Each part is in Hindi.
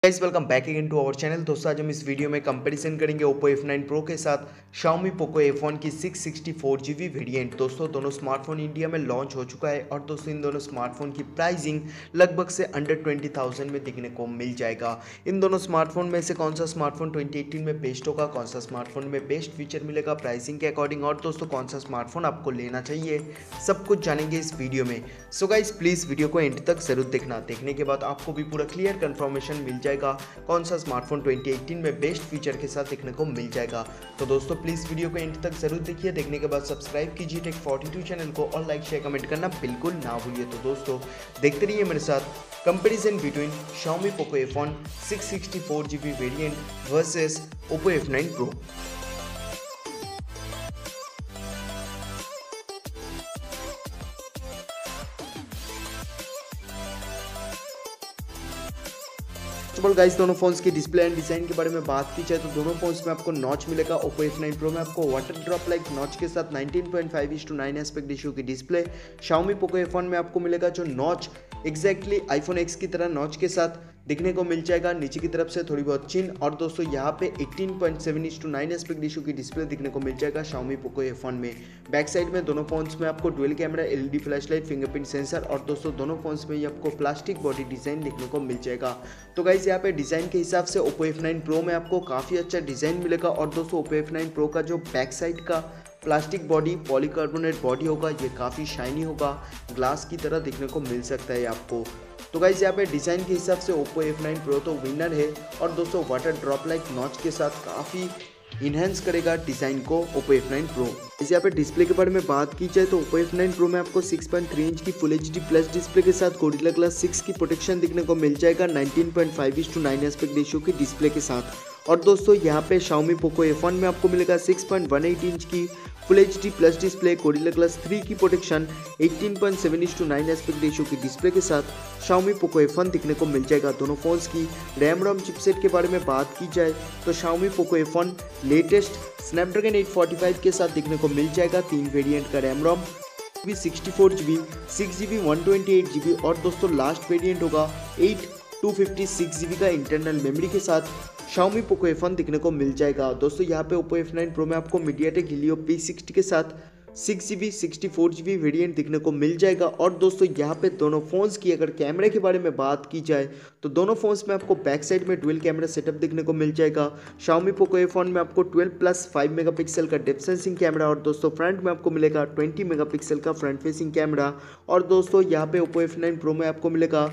Guys welcome back again to our channel. दोस्तों आज हम इस वीडियो में कंपैरिजन करेंगे Oppo F9 Pro के साथ Xiaomi Poco F1 की 664GB वेरिएंट। दोस्तों दोनों स्मार्टफोन इंडिया में लॉन्च हो चुका है और दोस्तों इन दोनों स्मार्टफोन की प्राइसिंग लगभग से अंडर 20,000 में देखने को मिल जाएगा। इन दोनों स्मार्टफोन में से कौन सा स्मार्टफोन 2018 में बेस्ट होगा, कौन सा स्मार्टफोन में बेस्ट फीचर मिलेगा प्राइसिंग के अकॉर्डिंग, और दोस्तों कौन सा स्मार्टफोन आपको लेना चाहिए, सब कुछ जानेंगे इस वीडियो में। सो गाइस प्लीज़ वीडियो को एंड तक जरूर देखना। देखने के बाद आपको भी पूरा क्लियर कंफर्मेशन मिल जाएगा कौन सा स्मार्टफोन 2018 में बेस्ट फीचर के साथ देखने को मिल जाएगा। तो दोस्तों प्लीज़ वीडियो को एंड तक जरूर देखिए। देखने के बाद सब्सक्राइब कीजिए टेक 42 चैनल को और लाइक शेयर कमेंट करना बिल्कुल ना भूलिए। तो दोस्तों देखते रहिए मेरे साथ comparison between Xiaomi Poco F1 664GB variant versus Oppo F9 Pro। Guys दोनों फोन्स के डिस्प्ले एंड डिजाइन के बारे में बात की जाए तो दोनों फोन्स में आपको नॉच मिलेगा। Oppo F9 Pro में आपको वाटर ड्रॉप लाइक नॉच के साथ 19.5:9 एस्पेक्ट रेशियो की डिस्प्ले। Xiaomi Poco F1 में आपको मिलेगा जो नॉच एग्जैक्टली iPhone X की तरह नॉच के साथ देखने को मिल जाएगा, नीचे की तरफ से थोड़ी बहुत चिन, और दोस्तों यहाँ पे 18.7:9 एस्पेक्ट रेशियो की डिस्प्ले देखने को मिल जाएगा Xiaomi Poco F1 में। बैक साइड में दोनों फोन्स में आपको dual camera, LED flashlight, fingerprint sensor, और दोस्तों दोनों फोन्स में ही आपको प्लास्टिक बॉडी डिजाइन देखने को मिल जाएगा। तो गाइस यहाँ पे डिजाइन के हिसाब से Oppo F9 Pro में आपको काफ़ी अच्छा डिजाइन मिलेगा, और दोस्तों Oppo F9 Pro का जो बैक साइड का प्लास्टिक बॉडी पॉलीकार्बोनेट बॉडी होगा ये काफ़ी शाइनी होगा, ग्लास की तरह देखने को मिल सकता है आपको। तो गाइस यहाँ पे डिज़ाइन के हिसाब से Oppo F9 Pro तो विनर है, और दोस्तों वाटर ड्रॉप लाइक नॉच के साथ काफ़ी इन्हेंस करेगा डिज़ाइन को Oppo F9 Pro। इस यहाँ पे डिस्प्ले के बारे में बात की जाए तो Oppo F9 Pro में आपको 6.3 इंच की फुल HD प्लस डिस्प्ले के साथ गोरिल्ला ग्लास 6 की प्रोटेक्शन देखने को मिल जाएगा 19.5:9 एस्पेक्ट रेशियो की डिस्प्ले के साथ। और दोस्तों यहाँ पे Xiaomi Poco F1 में आपको मिलेगा 6.18 इंच की full HD plus display, gorilla glass 3 की प्रोटेक्शन, 18.7:9 एस्पेक्ट रेशियो की डिस्प्ले के साथ Xiaomi Poco F1 दिखने को मिल जाएगा। दोनों फोन्स की रैम रोम चिपसेट के बारे में बात की जाए तो Xiaomi Poco F1 latest Snapdragon 845 के साथ दिखने को मिल जाएगा। 3 वेरिएंट का RAM ROM 64GB, 6GB, 128GB, और दोस्तों लास्ट वेरिएंट होगा 256GB का इंटरनल मेमोरी के साथ Xiaomi Poco F1 दिखने को मिल जाएगा। दोस्तों यहाँ पे Oppo F9 Pro में आपको MediaTek helio P60 के साथ 6GB 64GB वेरिएंट दिखने को मिल जाएगा। और दोस्तों यहाँ पे दोनों फोन्स की अगर कैमरे के बारे में बात की जाए तो दोनों फोन्स में आपको बैक साइड में डुअल कैमरा सेटअप दिखने को मिल जाएगा। Xiaomi Poco F1 में आपको 12+5 मेगापिक्सल का डेप्थ सेंसिंग कैमरा, और दोस्तों फ्रंट में आपको मिलेगा 20 मेगापिक्सल का फ्रंट फेसिंग कैमरा। और दोस्तों यहाँ पे Oppo F9 Pro में आपको मिलेगा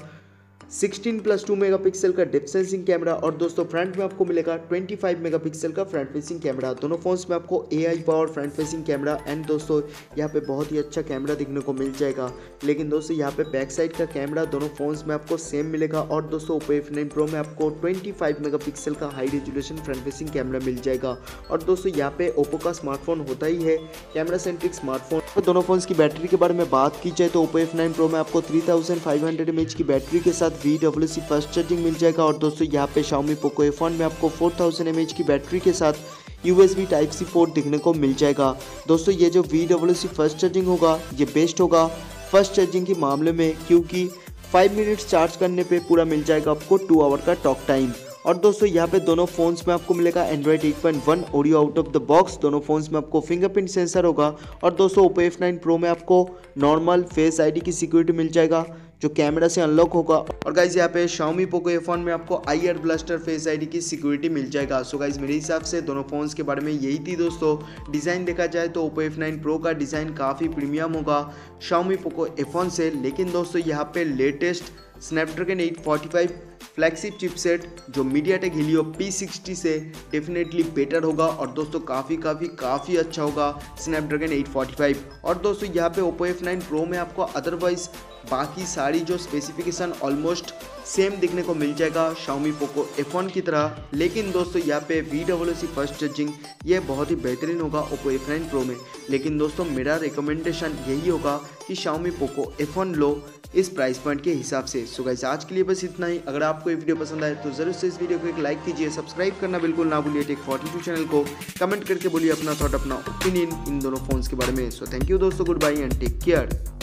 16+2 मेगापिक्सल का डेप्थ सेंसिंग कैमरा, और दोस्तों फ्रंट में आपको मिलेगा 25 मेगापिक्सल का फ्रंट फेसिंग कैमरा। दोनों फोन्स में आपको AI power front facing camera and दोस्तों यहाँ पे बहुत ही अच्छा कैमरा देखने को मिल जाएगा। लेकिन दोस्तों यहाँ पे बैक साइड का कैमरा दोनों फोन्स में आपको सेम मिलेगा, और दोस्तों Oppo F9 Pro में आपको 25 मेगापिक्सल का high resolution front facing camera मिल जाएगा। और दोस्तों यहाँ पे Oppo का स्मार्टफोन होता ही है कैमरा सेंट्रिक स्मार्टफोन। तो दोनों फोन्स की बैटरी के बारे में बात की जाए तो Oppo F9 Pro में आपको 3500 mAh की बैटरी के साथ VOOC फास्ट चार्जिंग मिल जाएगा, और दोस्तों यहाँ पे Xiaomi Poco F1 में आपको 4000 mAh की बैटरी के साथ USB Type-C पोर्ट दिखने को मिल जाएगा। दोस्तों ये जो VOOC फास्ट चार्जिंग होगा ये बेस्ट होगा फास्ट चार्जिंग के मामले में, क्योंकि 5 मिनट्स चार्ज करने पे पूरा मिल जाएगा आपको 2 आवर का टॉक टाइम। और दोस्तों यहाँ पे दोनों फोन्स में आपको मिलेगा Android 8.1 audio out of the box. दोनों फोन्स में आपको फिंगरप्रिंट सेंसर होगा, और दोस्तों Oppo F9 Pro में आपको नॉर्मल फेस ID की सिक्योरिटी मिल जाएगा जो कैमरा से अनलॉक होगा। और गाइज यहाँ पे Xiaomi Poco F1 में आपको IR ब्लास्टर फेस ID की सिक्योरिटी मिल जाएगा। सो गाइज मेरे हिसाब से दोनों फोन्स के बारे में यही थी दोस्तों। डिज़ाइन देखा जाए तो Oppo F9 Pro का डिज़ाइन काफ़ी प्रीमियम होगा Xiaomi Poco F1 से, लेकिन दोस्तों यहाँ पे लेटेस्ट Snapdragon 845 फ्लैगशिप चिपसेट जो MediaTek helio P60 से डेफिनेटली बेटर होगा, और दोस्तों काफ़ी अच्छा होगा Snapdragon 845। और दोस्तों यहाँ पे Oppo F9 Pro में आपको अदरवाइज बाकी सारी जो स्पेसिफिकेशन ऑलमोस्ट सेम देखने को मिल जाएगा Xiaomi Poco F1 की तरह। लेकिन दोस्तों यहाँ पे VOOC फास्ट चार्जिंग ये बहुत ही बेहतरीन होगा Oppo F9 Pro में। लेकिन दोस्तों मेरा रिकमेंडेशन यही होगा कि Xiaomi Poco F1 लो इस प्राइस पॉइंट के हिसाब से। सो गाइस आज के लिए बस इतना ही। अगर आपको ये वीडियो पसंद आए तो जरूर से इस वीडियो को एक लाइक कीजिए, सब्सक्राइब करना बिल्कुल ना भूलिए टेक 42 चैनल को, कमेंट करके बोलिए अपना थॉट, अपना ओपिनियन इन दोनों फोन्स के बारे में। सो थैंक यू दोस्तों, goodbye and take care.